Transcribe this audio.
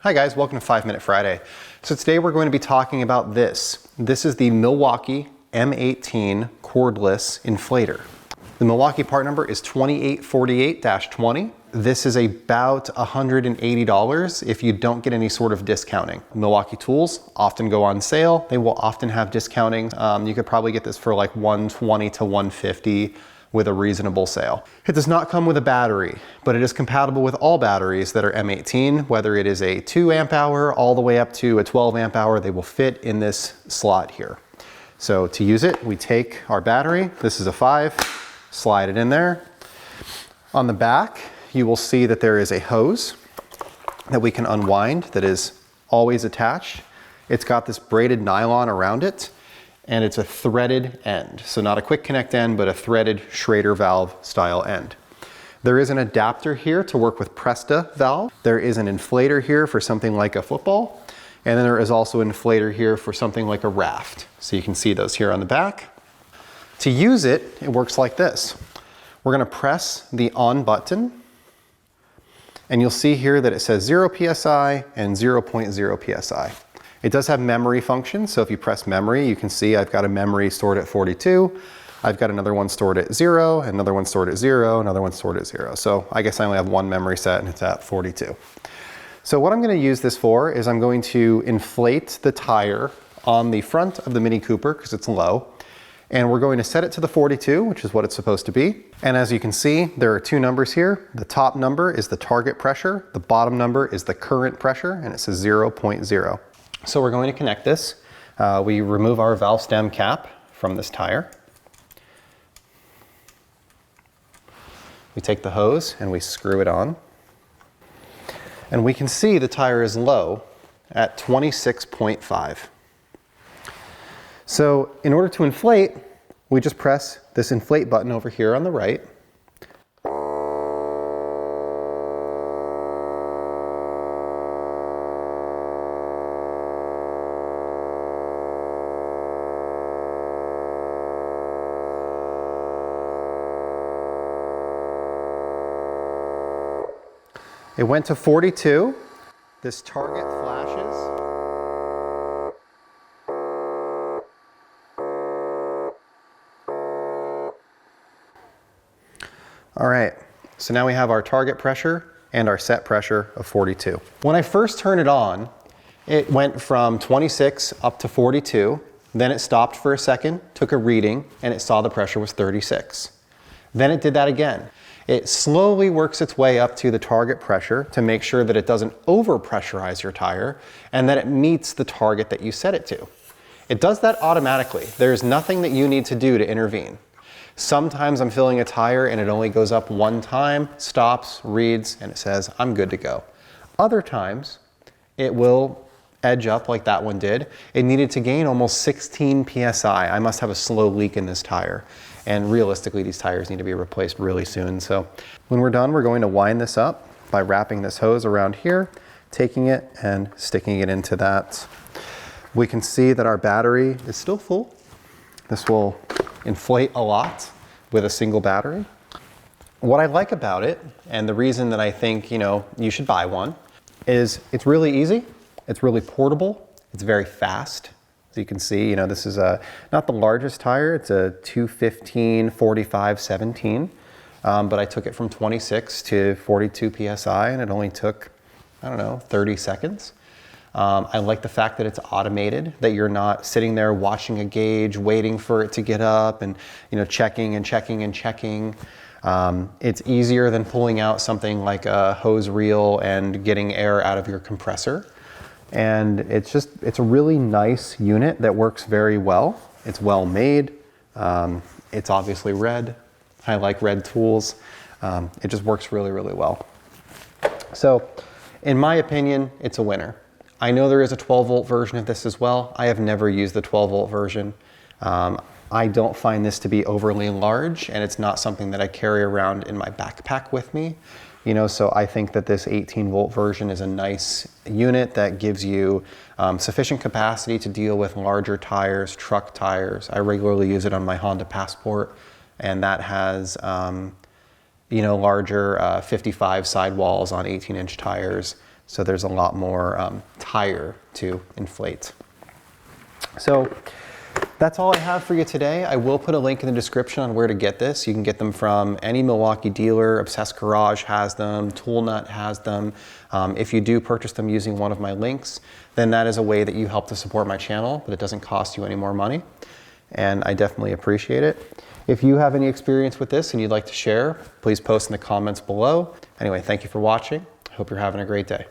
Hi guys, welcome to 5 Minute Friday. So today we're going to be talking about this. This is the Milwaukee M18 cordless inflator. The Milwaukee part number is 2848-20. This is about $180 if you don't get any sort of discounting. Milwaukee tools often go on sale. They will often have discounting. You could probably get this for like $120 to $150 with a reasonable sale. It does not come with a battery, but it is compatible with all batteries that are M18, whether it is a 2 amp hour all the way up to a 12 amp hour, they will fit in this slot here. So to use it, we take our battery, this is a 5, slide it in there. On the back, you will see that there is a hose that we can unwind that is always attached. It's got this braided nylon around it, and it's a threaded end. So not a quick connect end, but a threaded Schrader-valve style end. There is an adapter here to work with presta valve. There is an inflator here for something like a football. And then there is also an inflator here for something like a raft. So you can see those here on the back. To use it, it works like this. We're gonna press the on button, and you'll see here that it says 0 PSI and 0.0 PSI. It does have memory function, so if you press memory, you can see I've got a memory stored at 42. I've got another one stored at 0, another one stored at 0, another one stored at 0. So I guess I only have one memory set and it's at 42. So what I'm going to use this for is I'm going to inflate the tire on the front of the Mini Cooper because it's low. And we're going to set it to the 42, which is what it's supposed to be. And as you can see, there are two numbers here. The top number is the target pressure. The bottom number is the current pressure, and it says 0.0. So we're going to connect this. We remove our valve stem cap from this tire. We take the hose and we screw it on. And we can see the tire is low at 26.5. So in order to inflate, we just press this inflate button over here on the right. It went to 42. This target flashes. All right, so now we have our target pressure and our set pressure of 42. When I first turned it on, it went from 26 up to 42. Then it stopped for a second, took a reading, and it saw the pressure was 36. Then it did that again. It slowly works its way up to the target pressure to make sure that it doesn't over-pressurize your tire and that it meets the target that you set it to. It does that automatically. There's nothing that you need to do to intervene. Sometimes I'm filling a tire and it only goes up one time, stops, reads, and it says, I'm good to go. Other times, it will edge up like that one did. It needed to gain almost 16 PSI. I must have a slow leak in this tire. And realistically, these tires need to be replaced really soon. So when we're done, we're going to wind this up by wrapping this hose around here, taking it and sticking it into that. We can see that our battery is still full. This will inflate a lot with a single battery. What I like about it, and the reason that I think, you should buy one, is it's really easy, it's really portable, it's very fast. As you can see, this is not the largest tire, it's a 215/45/17, but I took it from 26 to 42 PSI and it only took, 30 seconds. I like the fact that it's automated, that you're not sitting there watching a gauge, waiting for it to get up and checking and checking and checking. It's easier than pulling out something like a hose reel and getting air out of your compressor. And it's a really nice unit that works very well. It's well made. It's obviously red. I like red tools. It just works really, really well. So in my opinion, it's a winner. I know there is a 12-volt version of this as well. I have never used the 12-volt version. I don't find this to be overly large, and it's not something that I carry around in my backpack with me. So I think that this 18-volt version is a nice unit that gives you sufficient capacity to deal with larger tires, truck tires. I regularly use it on my Honda Passport, and that has larger 55 sidewalls on 18-inch tires. So there's a lot more tire to inflate. So that's all I have for you today. I will put a link in the description on where to get this. You can get them from any Milwaukee dealer. Obsessed Garage has them, Tool Nut has them. If you do purchase them using one of my links, then that is a way that you help to support my channel, but it doesn't cost you any more money. And I definitely appreciate it. If you have any experience with this and you'd like to share, please post in the comments below. Anyway, thank you for watching. I hope you're having a great day.